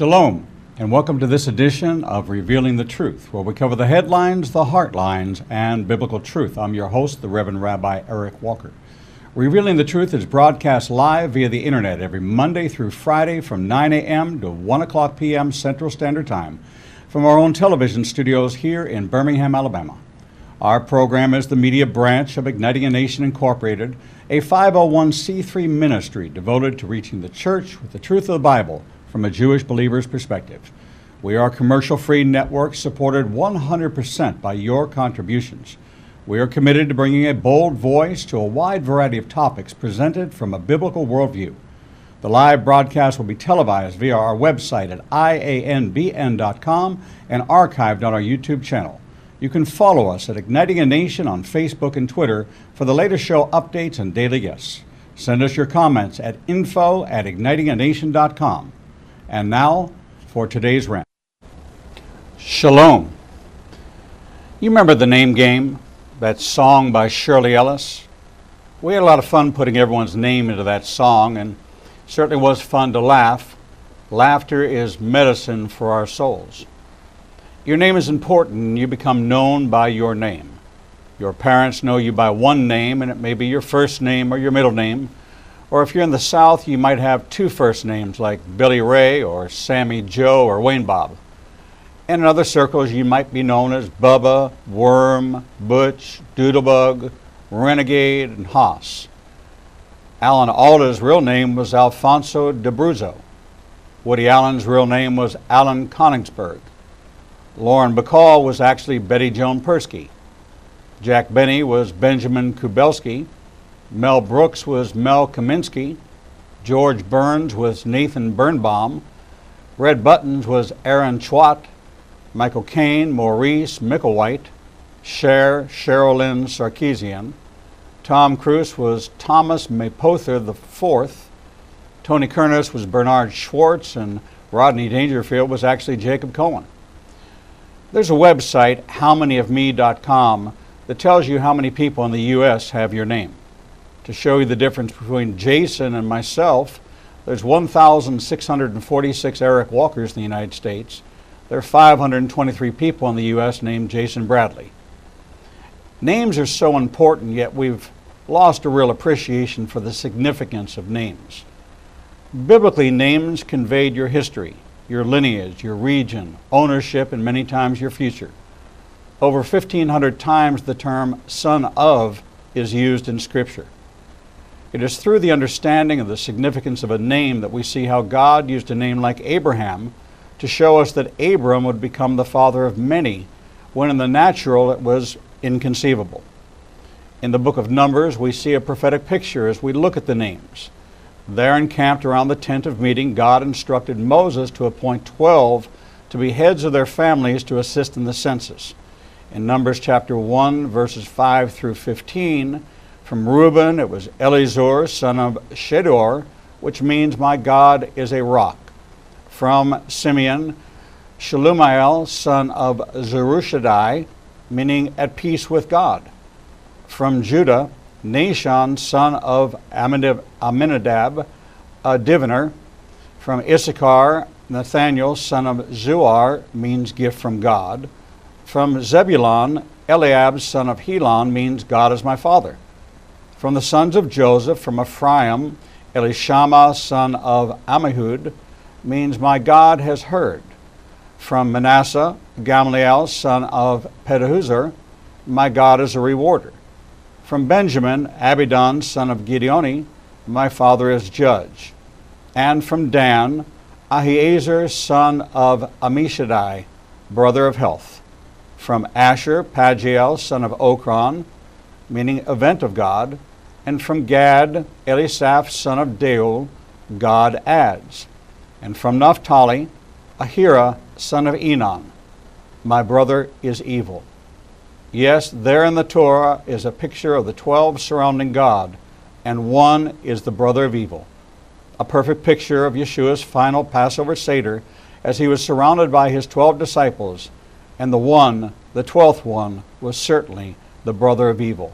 Shalom, and welcome to this edition of Revealing the Truth, where we cover the headlines, the heartlines, and biblical truth. I'm your host, the Reverend Rabbi Eric Walker. Revealing the Truth is broadcast live via the internet every Monday through Friday from 9 a.m. to 1 o'clock p.m. Central Standard Time from our own television studios here in Birmingham, Alabama. Our program is the media branch of Igniting a Nation Incorporated, a 501c3 ministry devoted to reaching the church with the truth of the Bible from a Jewish believer's perspective. We are a commercial-free network supported 100% by your contributions. We are committed to bringing a bold voice to a wide variety of topics presented from a biblical worldview. The live broadcast will be televised via our website at ianbn.com and archived on our YouTube channel. You can follow us at Igniting a Nation on Facebook and Twitter for the latest show updates and daily guests. Send us your comments at info@ignitinganation.com. And now, for today's rant. Shalom. You remember the Name Game, that song by Shirley Ellis? We had a lot of fun putting everyone's name into that song, and it certainly was fun to laugh. Laughter is medicine for our souls. Your name is important, and you become known by your name. Your parents know you by one name, and it may be your first name or your middle name. Or if you're in the South, you might have two first names like Billy Ray or Sammy Joe or Wayne Bob. And in other circles, you might be known as Bubba, Worm, Butch, Doodlebug, Renegade, and Haas. Alan Alda's real name was Alfonso d'Abruzzo. Woody Allen's real name was Alan Konigsberg. Lauren Bacall was actually Betty Joan Persky. Jack Benny was Benjamin Kubelski. Mel Brooks was Mel Kaminsky. George Burns was Nathan Birnbaum. Red Buttons was Aaron Chwat. Michael Caine, Maurice Micklewhite. Cher, Sherilyn Sarkeesian. Tom Cruise was Thomas Mapother IV. Tony Curtis was Bernard Schwartz, and Rodney Dangerfield was actually Jacob Cohen. There's a website, howmanyofme.com, that tells you how many people in the U.S. have your name. To show you the difference between Jason and myself, there's 1,646 Eric Walkers in the United States. There are 523 people in the U.S. named Jason Bradley. Names are so important, yet we've lost a real appreciation for the significance of names. Biblically, names conveyed your history, your lineage, your region, ownership, and many times your future. Over 1,500 times the term son of is used in Scripture. It is through the understanding of the significance of a name that we see how God used a name like Abraham to show us that Abram would become the father of many, when in the natural it was inconceivable. In the book of Numbers, we see a prophetic picture as we look at the names. There encamped around the tent of meeting, God instructed Moses to appoint 12 to be heads of their families to assist in the census. In Numbers chapter 1, verses 5 through 15, from Reuben, it was Elizur, son of Shedor, which means my God is a rock. From Simeon, Shelumiel, son of Zerushadai, meaning at peace with God. From Judah, Nahshon, son of Aminadab, a diviner. From Issachar, Nathaniel, son of Zuar, means gift from God. From Zebulun, Eliab, son of Helon, means God is my father. From the sons of Joseph, from Ephraim, Elishama, son of Ammihud, means my God has heard. From Manasseh, Gamaliel, son of Pedahuzur, my God is a rewarder. From Benjamin, Abidan, son of Gideoni, my father is judge. And from Dan, Ahiezer, son of Ammishaddai, brother of health. From Asher, Pagiel, son of Okron, meaning event of God. And from Gad, Elisaph, son of Deuel, God adds. And from Naphtali, Ahira, son of Enon, my brother is evil. Yes, there in the Torah is a picture of the 12 surrounding God, and one is the brother of evil. A perfect picture of Yeshua's final Passover Seder as he was surrounded by his 12 disciples, and the 12th one, was certainly the brother of evil.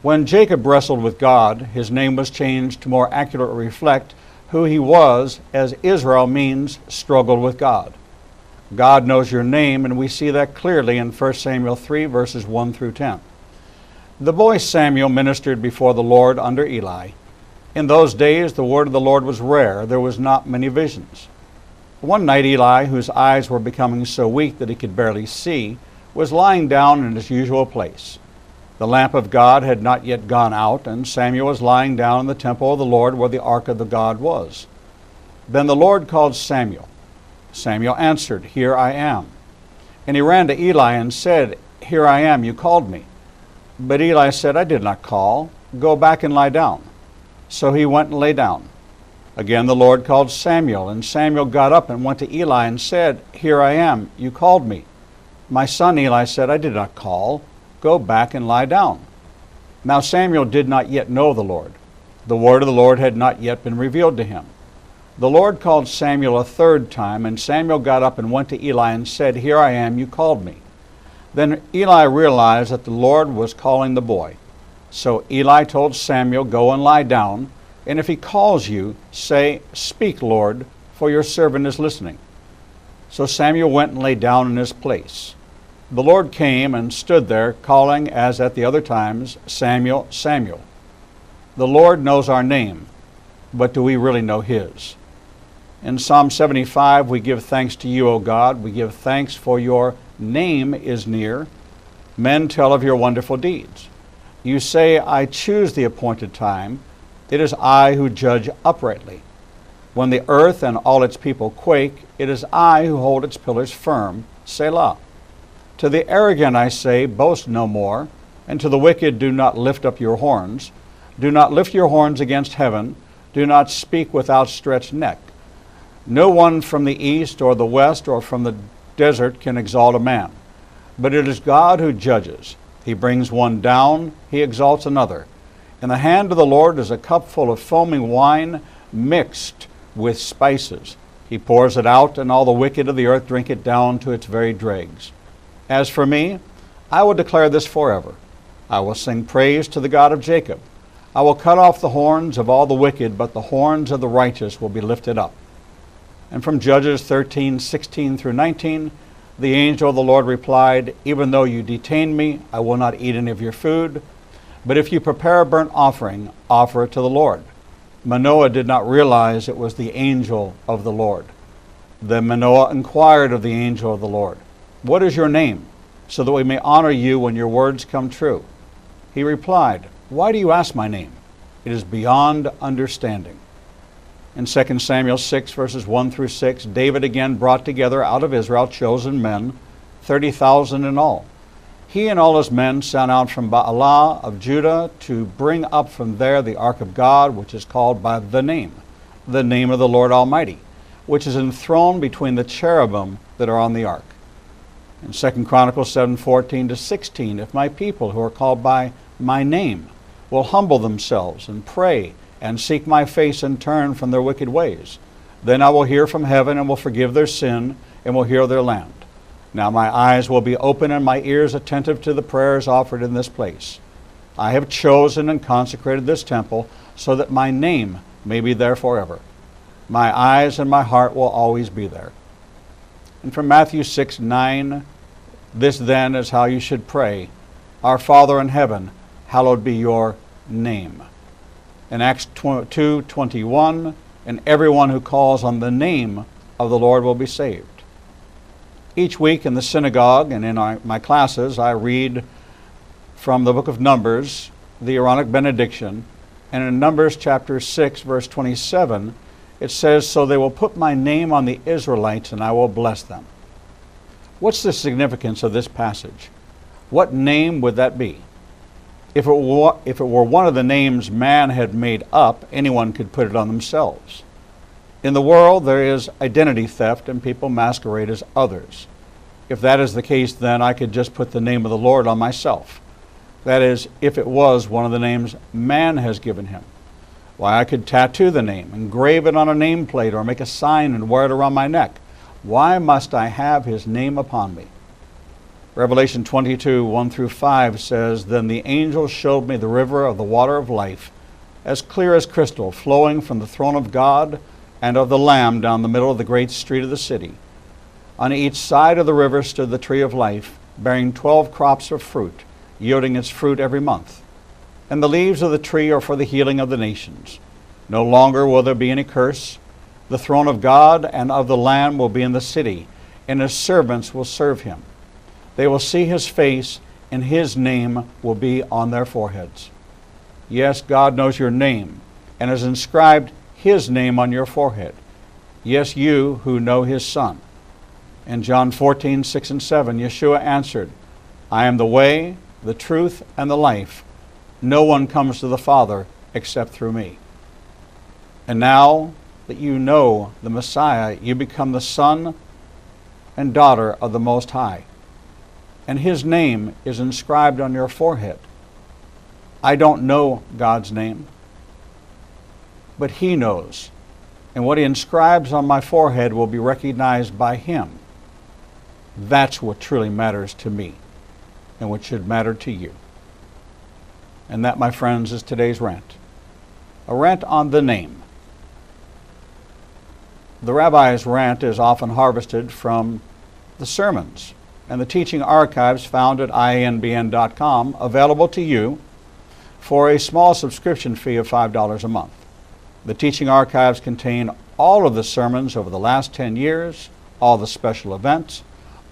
When Jacob wrestled with God, his name was changed to more accurately reflect who he was, as Israel means struggled with God. God knows your name, and we see that clearly in 1 Samuel 3, verses 1 through 10. The boy Samuel ministered before the Lord under Eli. In those days, the word of the Lord was rare. There was not many visions. One night, Eli, whose eyes were becoming so weak that he could barely see, was lying down in his usual place. The lamp of God had not yet gone out, and Samuel was lying down in the temple of the Lord where the ark of the God was. Then the Lord called Samuel. Samuel answered, "Here I am." And he ran to Eli and said, "Here I am, you called me." But Eli said, "I did not call. Go back and lie down." So he went and lay down. Again the Lord called Samuel, and Samuel got up and went to Eli and said, "Here I am, you called me." "My son," Eli said, "I did not call. Go back and lie down." Now Samuel did not yet know the Lord. The word of the Lord had not yet been revealed to him. The Lord called Samuel a third time, and Samuel got up and went to Eli and said, "Here I am, you called me." Then Eli realized that the Lord was calling the boy. So Eli told Samuel, "Go and lie down, and if he calls you, say, 'Speak, Lord, for your servant is listening.'" So Samuel went and lay down in his place. The Lord came and stood there, calling as at the other times, "Samuel, Samuel." The Lord knows our name, but do we really know his? In Psalm 75, we give thanks to you, O God. We give thanks for your name is near. Men tell of your wonderful deeds. You say, "I choose the appointed time. It is I who judge uprightly. When the earth and all its people quake, it is I who hold its pillars firm. Selah. To the arrogant I say, boast no more, and to the wicked do not lift up your horns. Do not lift your horns against heaven. Do not speak with outstretched neck. No one from the east or the west or from the desert can exalt a man. But it is God who judges. He brings one down, he exalts another. In the hand of the Lord is a cup full of foaming wine mixed with spices. He pours it out, and all the wicked of the earth drink it down to its very dregs. As for me, I will declare this forever. I will sing praise to the God of Jacob. I will cut off the horns of all the wicked, but the horns of the righteous will be lifted up. And from Judges 13:16 through 19, the angel of the Lord replied, "Even though you detain me, I will not eat any of your food. But if you prepare a burnt offering, offer it to the Lord." Manoah did not realize it was the angel of the Lord. Then Manoah inquired of the angel of the Lord, "What is your name, so that we may honor you when your words come true?" He replied, "Why do you ask my name? It is beyond understanding." In 2 Samuel 6, verses 1 through 6, David again brought together out of Israel chosen men, 30,000 in all. He and all his men sent out from Baalah of Judah to bring up from there the ark of God, which is called by the name of the Lord Almighty, which is enthroned between the cherubim that are on the ark. In 2 Chronicles 7:14 to 16, if my people who are called by my name will humble themselves and pray and seek my face and turn from their wicked ways, then I will hear from heaven and will forgive their sin and will heal their land. Now my eyes will be open and my ears attentive to the prayers offered in this place. I have chosen and consecrated this temple so that my name may be there forever. My eyes and my heart will always be there. And from Matthew 6:9, this then is how you should pray. Our Father in heaven, hallowed be your name. In Acts 2:21, and everyone who calls on the name of the Lord will be saved. Each week in the synagogue and in my classes, I read from the book of Numbers, the Aaronic benediction, and in Numbers chapter 6, verse 27, it says, "So they will put my name on the Israelites, and I will bless them." What's the significance of this passage? What name would that be? If it were one of the names man had made up, anyone could put it on themselves. In the world, there is identity theft, and people masquerade as others. If that is the case, then I could just put the name of the Lord on myself. That is, if it was one of the names man has given him. Why, I could tattoo the name, engrave it on a nameplate, or make a sign and wear it around my neck. Why must I have his name upon me? Revelation 22, 1 through 5 says, "Then the angel showed me the river of the water of life, as clear as crystal, flowing from the throne of God and of the Lamb down the middle of the great street of the city. On each side of the river stood the tree of life, bearing 12 crops of fruit, yielding its fruit every month. And the leaves of the tree are for the healing of the nations. No longer will there be any curse. The throne of God and of the Lamb will be in the city, and his servants will serve him. They will see his face, and his name will be on their foreheads. Yes, God knows your name, and has inscribed his name on your forehead. Yes, you who know his Son. In John 14:6-7, Yeshua answered, I am the way, the truth, and the life. No one comes to the Father except through me. And now that you know the Messiah, you become the son and daughter of the Most High, and his name is inscribed on your forehead. I don't know God's name, but he knows, and what he inscribes on my forehead will be recognized by him. That's what truly matters to me, and what should matter to you. And that, my friends, is today's rant. A rant on the name. The Rabbi's rant is often harvested from the sermons and the teaching archives found at IANBN.com, available to you for a small subscription fee of $5 a month. The teaching archives contain all of the sermons over the last 10 years, all the special events,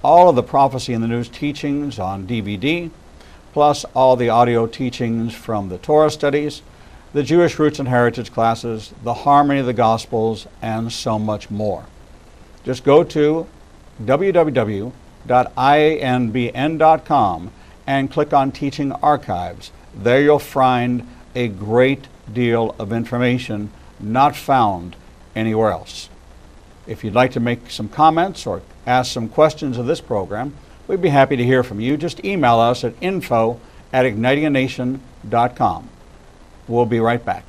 all of the prophecy in the news teachings on DVD, plus all the audio teachings from the Torah studies, the Jewish Roots and Heritage classes, the Harmony of the Gospels, and so much more. Just go to www.ianbn.com and click on Teaching Archives. There you'll find a great deal of information not found anywhere else. If you'd like to make some comments or ask some questions of this program, we'd be happy to hear from you. Just email us at info@ignitinganation.com. We'll be right back.